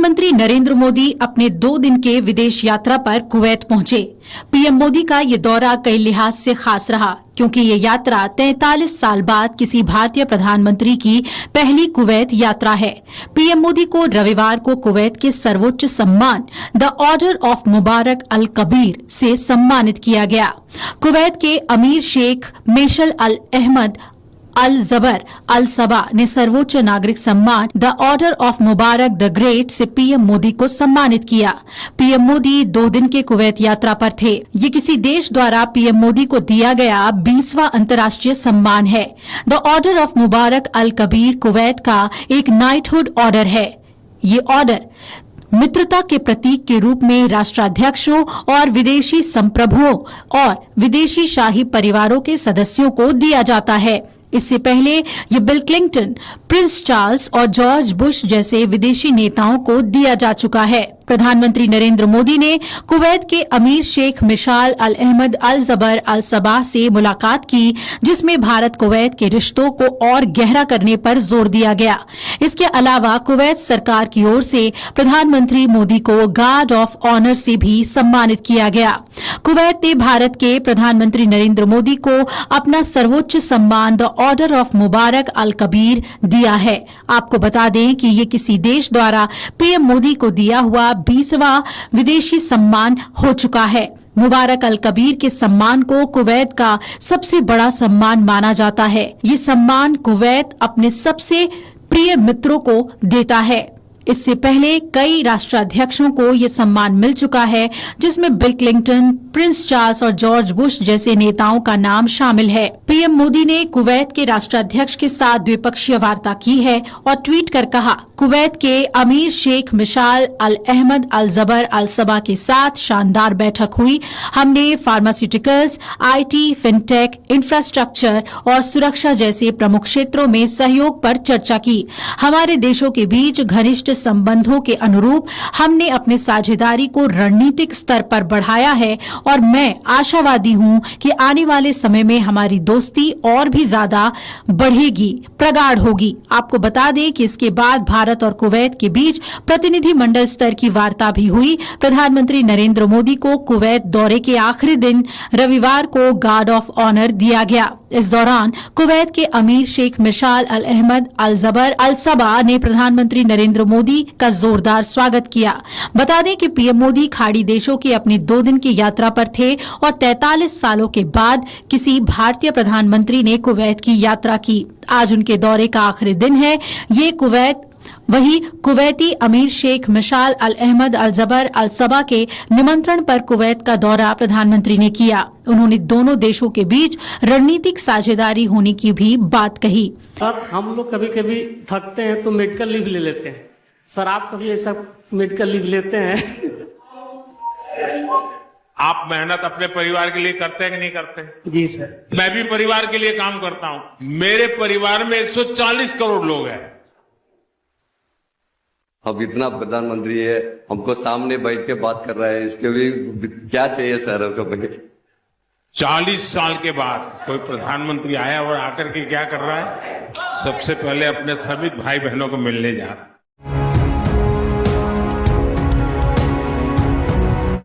प्रधानमंत्री नरेंद्र मोदी अपने 2 दिन के विदेश यात्रा पर कुवैत पहुंचे। पीएम मोदी का ये दौरा कई लिहाज से खास रहा, क्योंकि ये यात्रा 43 साल बाद किसी भारतीय प्रधानमंत्री की पहली कुवैत यात्रा है। पीएम मोदी को रविवार को कुवैत के सर्वोच्च सम्मान the order of Mubarak Al Kabir से सम्मानित किया गया। कुवैत के अमीर शेख मेशल अल अहमद अल जबर अल सबा ने सर्वोच्च नागरिक सम्मान the order of Mubarak the great से पीएम मोदी को सम्मानित किया। पीएम मोदी 2 दिन के कुवैत यात्रा पर थे। ये किसी देश द्वारा पीएम मोदी को दिया गया 20वां अंतर्राष्ट्रीय सम्मान है। The order of Mubarak Al Kabeer Kuwait का एक नाइटहुड ऑर्डर है। ये ऑर्डर मित्रता के प्रतीक के रूप में राष्ट्राध्यक्षों और विदेशी संप्रभुओं और विदेशी शाही परिवारों के सदस्यों को दिया जाता है। इससे पहले ये बिल क्लिंटन, प्रिंस चार्ल्स और जॉर्ज बुश जैसे विदेशी नेताओं को दिया जा चुका है। प्रधानमंत्री नरेंद्र मोदी ने कुवैत के अमीर शेख मिशाल अल अहमद अल जबर अल सबा से मुलाकात की, जिसमें भारत कुवैत के रिश्तों को और गहरा करने पर जोर दिया गया। इसके अलावा कुवैत सरकार की ओर से प्रधानमंत्री मोदी को गार्ड ऑफ ऑनर से भी सम्मानित किया गया। कुवैत ने भारत के प्रधानमंत्री नरेंद्र मोदी को अपना सर्वोच्च सम्मान the order of Mubarak Al Kabir दिया है। आपको बता दें कि ये किसी देश द्वारा पीएम मोदी को दिया हुआ 20वां विदेशी सम्मान हो चुका है। मुबारक अल कबीर के सम्मान को कुवैत का सबसे बड़ा सम्मान माना जाता है। ये सम्मान कुवैत अपने सबसे प्रिय मित्रों को देता है। इससे पहले कई राष्ट्राध्यक्षों को ये सम्मान मिल चुका है, जिसमें बिल क्लिंटन, प्रिंस चार्ल्स और जॉर्ज बुश जैसे नेताओं का नाम शामिल है। पीएम मोदी ने कुवैत के राष्ट्राध्यक्ष के साथ द्विपक्षीय वार्ता की है और ट्वीट कर कहा, कुवैत के अमीर शेख मिशाल अल अहमद अल जबर अल सबा के साथ शानदार बैठक हुई। हमने फार्मास्यूटिकल्स, आईटी, फिनटेक, इंफ्रास्ट्रक्चर और सुरक्षा जैसे प्रमुख क्षेत्रों में सहयोग पर चर्चा की। हमारे देशों के बीच घनिष्ठ संबंधों के अनुरूप हमने अपने साझेदारी को रणनीतिक स्तर पर बढ़ाया है और मैं आशावादी हूं कि आने वाले समय में हमारी दोस्ती और भी ज्यादा बढ़ेगी, प्रगाढ़ होगी। आपको बता दें कि इसके बाद भारत और कुवैत के बीच प्रतिनिधि मंडल स्तर की वार्ता भी हुई। प्रधानमंत्री नरेंद्र मोदी को कुवैत दौरे के आखिरी दिन रविवार को गार्ड ऑफ ऑनर दिया गया। इस दौरान कुवैत के अमीर शेख मिशाल अल अहमद अल जबर अल सबा ने प्रधानमंत्री नरेंद्र मोदी का जोरदार स्वागत किया। बता दें कि पीएम मोदी खाड़ी देशों की अपनी 2 दिन की यात्रा पर थे और 43 सालों के बाद किसी भारतीय प्रधानमंत्री ने कुवैत की यात्रा की। आज उनके दौरे का आखिरी दिन है। ये वही कुवैती अमीर शेख मिशाल अल अहमद अल जबर अल सबा के निमंत्रण पर कुवैत का दौरा प्रधानमंत्री ने किया। उन्होंने दोनों देशों के बीच रणनीतिक साझेदारी होने की भी बात कही। सर, हम लोग कभी कभी थकते हैं तो मेडिकल लीव ले लेते हैं। सर, आप कभी ऐसा मेडिकल लीव लेते हैं? आप मेहनत अपने परिवार के लिए करते हैं कि नहीं करते? जी सर। मैं भी परिवार के लिए काम करता हूं। मेरे परिवार में 140 करोड़ लोग हैं। अब इतना प्रधानमंत्री है, हमको सामने बैठ के बात कर रहा है, इसके लिए क्या चाहिए सर? 40 साल के बाद कोई प्रधानमंत्री आया और आकर के क्या कर रहा है? सबसे पहले अपने सभी भाई बहनों को मिलने जा रहा है।